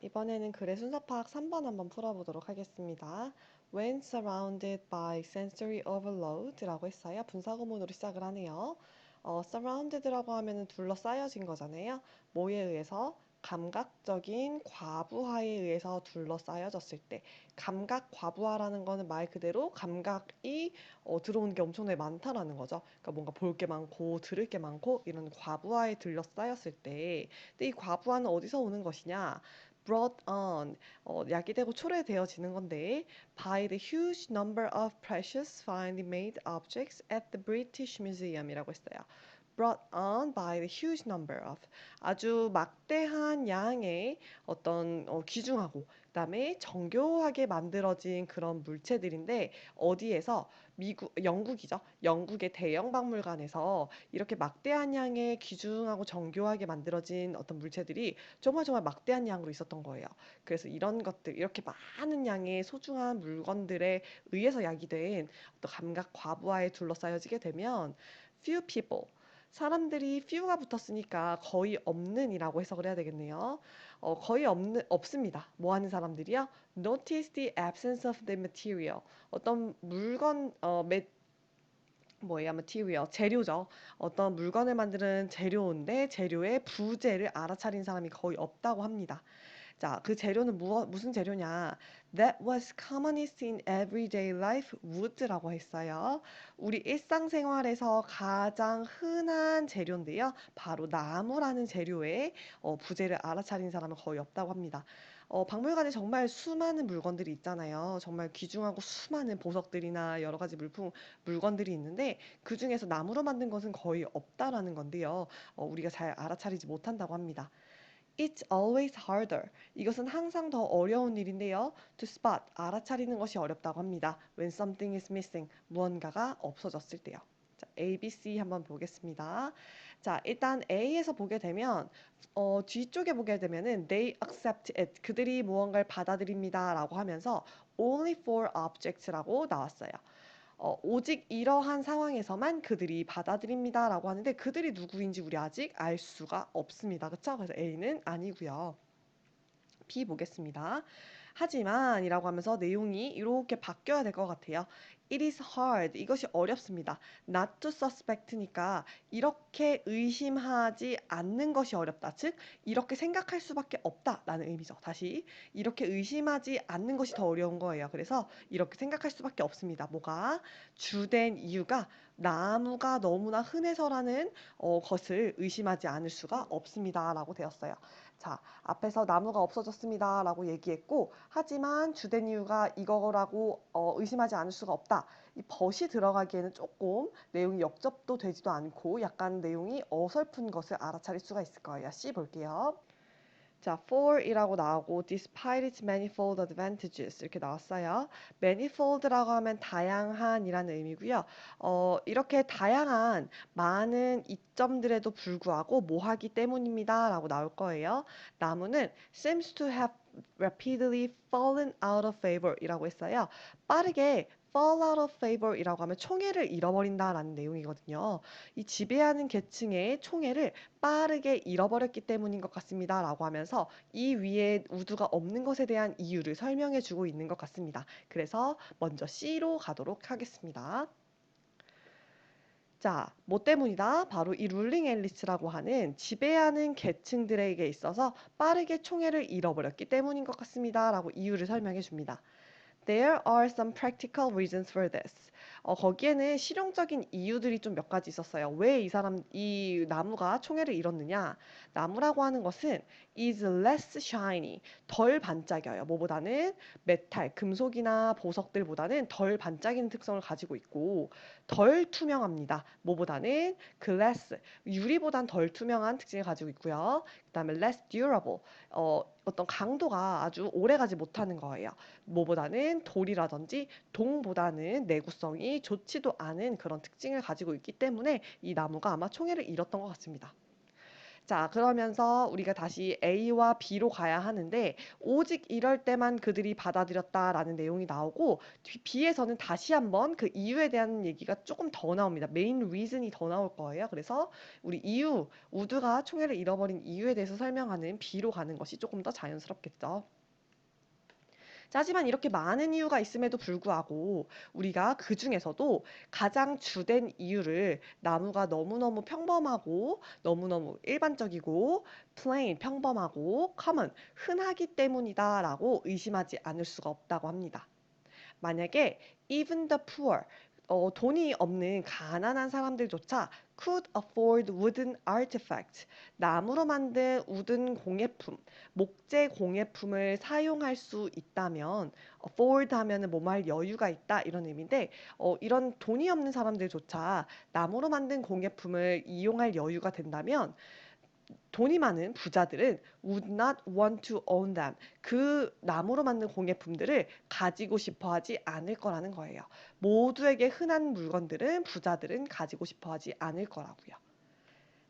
이번에는 글의 순서 파악 3번 한번 풀어보도록 하겠습니다. When surrounded by sensory overload라고 했어요. 분사구문으로 시작을 하네요. surrounded라고 하면은 둘러싸여진 거잖아요. 뭐에 의해서? 감각적인 과부하에 의해서 둘러싸여졌을 때. 감각 과부하라는 거는 말 그대로 감각이 들어오는 게 엄청나게 많다라는 거죠. 그러니까 뭔가 볼 게 많고 들을 게 많고 이런 과부하에 둘러싸였을 때. 근데 이 과부하는 어디서 오는 것이냐? brought on, 야기되고 초래되어지는 건데 by the huge number of precious finely made objects at the British Museum이라고 했어요. brought on by the huge number of, 아주 막대한 양의 어떤 귀중하고 그다음에 정교하게 만들어진 그런 물체들인데 어디에서? 영국이죠. 영국의 대형 박물관에서 이렇게 막대한 양의 귀중하고 정교하게 만들어진 어떤 물체들이 정말 정말 막대한 양으로 있었던 거예요. 그래서 이런 것들, 이렇게 많은 양의 소중한 물건들에 의해서 야기된 어떤 감각 과부하에 둘러싸여지게 되면 few people, 사람들이 few가 붙었으니까 거의 없는이라고 해석을 해야 되겠네요. 거의 없습니다. 뭐 하는 사람들이요? Notice the absence of the material. 어떤 물건, 뭐예요? material, 재료죠. 어떤 물건을 만드는 재료인데 재료의 부재를 알아차린 사람이 거의 없다고 합니다. 자, 그 재료는 무슨 재료냐? That was commonly seen everyday life wood라고 했어요. 우리 일상생활에서 가장 흔한 재료인데요. 바로 나무라는 재료의 부재를 알아차린 사람은 거의 없다고 합니다. 박물관에 정말 수많은 물건들이 있잖아요. 정말 귀중하고 수많은 보석들이나 여러 가지 물건들이 있는데 그중에서 나무로 만든 것은 거의 없다라는 건데요. 우리가 잘 알아차리지 못한다고 합니다. It's always harder. 이것은 항상 더 어려운 일인데요. To spot, 알아차리는 것이 어렵다고 합니다. When something is missing, 무언가가 없어졌을 때요. 자, A, B, C 한번 보겠습니다. 자, 일단 A에서 보게 되면 뒤쪽에 보게 되면은 they accept it. 그들이 무언가를 받아들입니다. 라고 하면서 only for objects라고 나왔어요. 오직 이러한 상황에서만 그들이 받아들입니다라고 하는데 그들이 누구인지 우리 아직 알 수가 없습니다. 그쵸? 그래서 A는 아니고요. B 보겠습니다. 하지만이라고 하면서 내용이 이렇게 바뀌어야 될 것 같아요. It is hard. 이것이 어렵습니다. Not to suspect니까 이렇게 의심하지 않는 것이 어렵다. 즉, 이렇게 생각할 수밖에 없다라는 의미죠. 다시 이렇게 의심하지 않는 것이 더 어려운 거예요. 그래서 이렇게 생각할 수밖에 없습니다. 뭐가? 주된 이유가 나무가 너무나 흔해서라는 것을 의심하지 않을 수가 없습니다라고 되었어요. 자, 앞에서 나무가 없어졌습니다 라고 얘기했고 하지만 주된 이유가 이거라고 의심하지 않을 수가 없다. 이 벗이 들어가기에는 조금 내용이 역접도 되지도 않고 약간 내용이 어설픈 것을 알아차릴 수가 있을 거예요. C 볼게요. 자, for이라고 나오고 despite its manifold advantages 이렇게 나왔어요. manifold라고 하면 다양한이라는 의미고요. 이렇게 다양한 많은 이점들에도 불구하고 뭐하기 때문입니다라고 나올 거예요. 나무는 seems to have rapidly fallen out of favor이라고 했어요. 빠르게 fall out of favor이라고 하면 총애를 잃어버린다라는 내용이거든요. 이 지배하는 계층의 총애를 빠르게 잃어버렸기 때문인 것 같습니다. 라고 하면서 이 위에 우두가 없는 것에 대한 이유를 설명해 주고 있는 것 같습니다. 그래서 먼저 C로 가도록 하겠습니다. 자, 뭐 때문이다? 바로 이 룰링 엘리트라고 하는 지배하는 계층들에게 있어서 빠르게 총애를 잃어버렸기 때문인 것 같습니다. 라고 이유를 설명해 줍니다. There are some practical reasons for this. 거기에는 실용적인 이유들이 좀 몇 가지 있었어요. 왜 이 나무가 총애를 잃었느냐? 나무라고 하는 것은 is less shiny, 덜 반짝여요. 뭐보다는 메탈, 금속이나 보석들보다는 덜 반짝이는 특성을 가지고 있고 덜 투명합니다. 뭐보다는 glass, 유리보단 덜 투명한 특징을 가지고 있고요. 그다음에 less durable, 어떤 강도가 아주 오래가지 못하는 거예요. 뭐보다는 돌이라든지 동보다는 내구성이 좋지도 않은 그런 특징을 가지고 있기 때문에 이 나무가 아마 총애를 잃었던 것 같습니다. 자, 그러면서 우리가 다시 A와 B로 가야 하는데 오직 이럴 때만 그들이 받아들였다라는 내용이 나오고 B에서는 다시 한번 그 이유에 대한 얘기가 조금 더 나옵니다. 메인 리즌이 더 나올 거예요. 그래서 우리 이유, 우드가 총애를 잃어버린 이유에 대해서 설명하는 B로 가는 것이 조금 더 자연스럽겠죠. 자, 하지만 이렇게 많은 이유가 있음에도 불구하고 우리가 그 중에서도 가장 주된 이유를 나무가 너무너무 평범하고 너무너무 일반적이고 plain 평범하고 common 흔하기 때문이다라고 의심하지 않을 수가 없다고 합니다. 만약에 even the poor 돈이 없는 가난한 사람들조차 could afford wooden artifacts 나무로 만든 우든 공예품, 목재 공예품을 사용할 수 있다면 afford 하면은 뭐할 여유가 있다 이런 의미인데 이런 돈이 없는 사람들조차 나무로 만든 공예품을 이용할 여유가 된다면 돈이 많은 부자들은 would not want to own them. 그 나무로 만든 공예품들을 가지고 싶어 하지 않을 거라는 거예요. 모두에게 흔한 물건들은 부자들은 가지고 싶어 하지 않을 거라고요.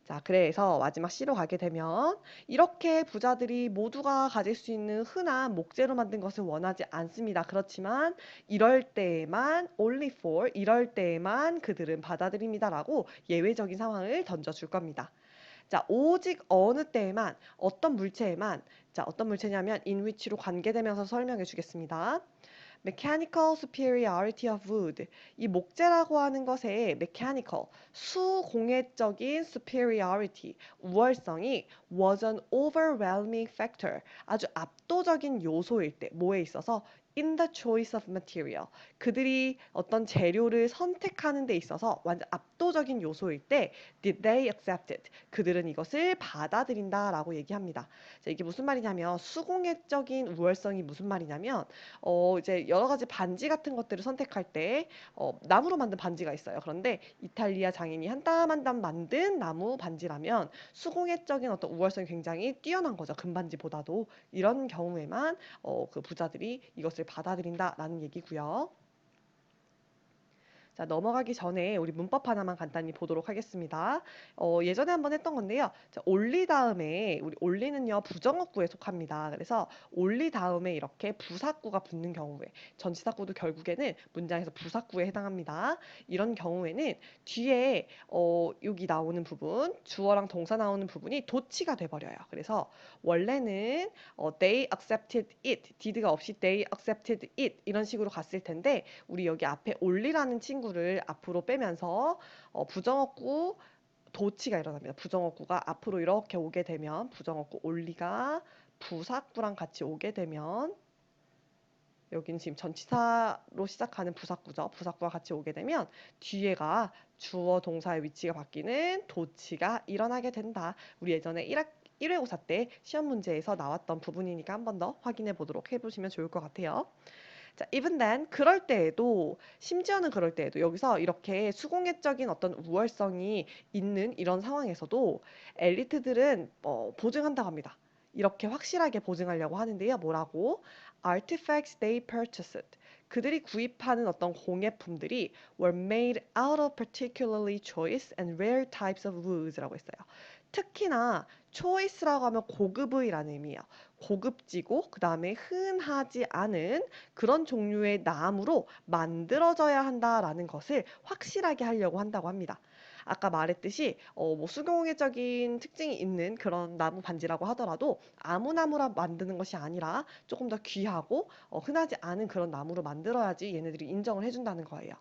자, 그래서 마지막 C로 가게 되면 이렇게 부자들이 모두가 가질 수 있는 흔한 목재로 만든 것을 원하지 않습니다. 그렇지만 이럴 때에만 only for 이럴 때에만 그들은 받아들입니다라고 예외적인 상황을 던져줄 겁니다. 자, 오직 어느 때에만 어떤 물체에만 자, 어떤 물체냐면 in which로 관계되면서 설명해 주겠습니다. mechanical superiority of wood. 이 목재라고 하는 것의 mechanical, 수공예적인 superiority, 우월성이 was an overwhelming factor. 아주 압도적인 요소일 때, 뭐에 있어서? in the choice of material. 그들이 어떤 재료를 선택하는 데 있어서 완전 압도적인 요소일 때 did they accept it? 그들은 이것을 받아들인다라고 얘기합니다. 자, 이게 무슨 말이냐면 수공예적인 우월성이 무슨 말이냐면 이제 여러 가지 반지 같은 것들을 선택할 때 나무로 만든 반지가 있어요. 그런데 이탈리아 장인이 한 땀 한 땀 만든 나무 반지라면 수공예적인 어떤 우월성이 굉장히 뛰어난 거죠. 금반지보다도. 이런 경우에만 그 부자들이 이것을 받아들인다라는 얘기고요. 자, 넘어가기 전에 우리 문법 하나만 간단히 보도록 하겠습니다. 예전에 한번 했던 건데요. 자, 올리 다음에 우리 올리는요 부정어구에 속합니다. 그래서 올리 다음에 이렇게 부사구가 붙는 경우에 전치사구도 결국에는 문장에서 부사구에 해당합니다. 이런 경우에는 뒤에 여기 나오는 부분 주어랑 동사 나오는 부분이 도치가 돼버려요. 그래서 원래는 they accepted it, did가 없이 they accepted it 이런 식으로 갔을 텐데 우리 여기 앞에 올리라는 친구를 앞으로 빼면서 부정어구 도치가 일어납니다. 부정어구가 앞으로 이렇게 오게 되면 부정어구 올리가 부사구랑 같이 오게 되면 여기는 지금 전치사로 시작하는 부사구죠. 부사구가 같이 오게 되면 뒤에가 주어 동사의 위치가 바뀌는 도치가 일어나게 된다. 우리 예전에 1회고사 때 시험 문제에서 나왔던 부분이니까 한 번 더 확인해 보도록 해보시면 좋을 것 같아요. 자, even then, 그럴 때에도, 심지어는 그럴 때에도, 여기서 이렇게 수공예적인 어떤 우월성이 있는 이런 상황에서도 엘리트들은 보증한다고 합니다. 이렇게 확실하게 보증하려고 하는데요. 뭐라고? Artifacts they purchased. 그들이 구입하는 어떤 공예품들이 were made out of particularly choice and rare types of woods라고 했어요. 특히나 choice라고 하면 고급의라는 의미예요. 고급지고 그 다음에 흔하지 않은 그런 종류의 나무로 만들어져야 한다라는 것을 확실하게 하려고 한다고 합니다. 아까 말했듯이 뭐 수공예적인 특징이 있는 그런 나무 반지라고 하더라도 아무 나무라 만드는 것이 아니라 조금 더 귀하고 흔하지 않은 그런 나무로 만들어야지 얘네들이 인정을 해준다는 거예요.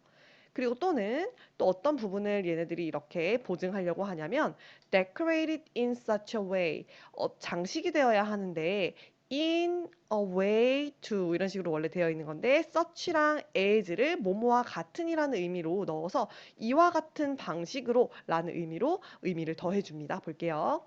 그리고 또는 또 어떤 부분을 얘네들이 이렇게 보증하려고 하냐면 decorated in such a way 장식이 되어야 하는데 in a way to 이런 식으로 원래 되어 있는 건데 such랑 as를 뭐뭐와 같은이라는 의미로 넣어서 이와 같은 방식으로 라는 의미로 의미를 더해줍니다. 볼게요.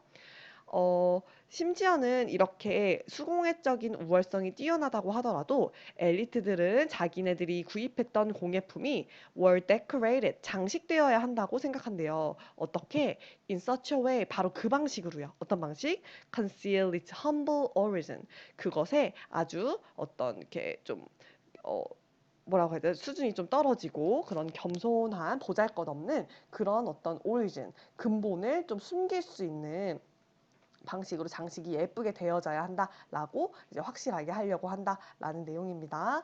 심지어는 이렇게 수공예적인 우월성이 뛰어나다고 하더라도 엘리트들은 자기네들이 구입했던 공예품이 were decorated, 장식되어야 한다고 생각한대요. 어떻게? In such a way, 바로 그 방식으로요. 어떤 방식? Conceal its humble origin. 그것에 아주 어떤 이렇게 좀 어, 뭐라고 해야 돼? 수준이 좀 떨어지고 그런 겸손한 보잘것없는 그런 어떤 origin, 근본을 좀 숨길 수 있는 방식으로 장식이 예쁘게 되어져야 한다라고 이제 확실하게 하려고 한다라는 내용입니다.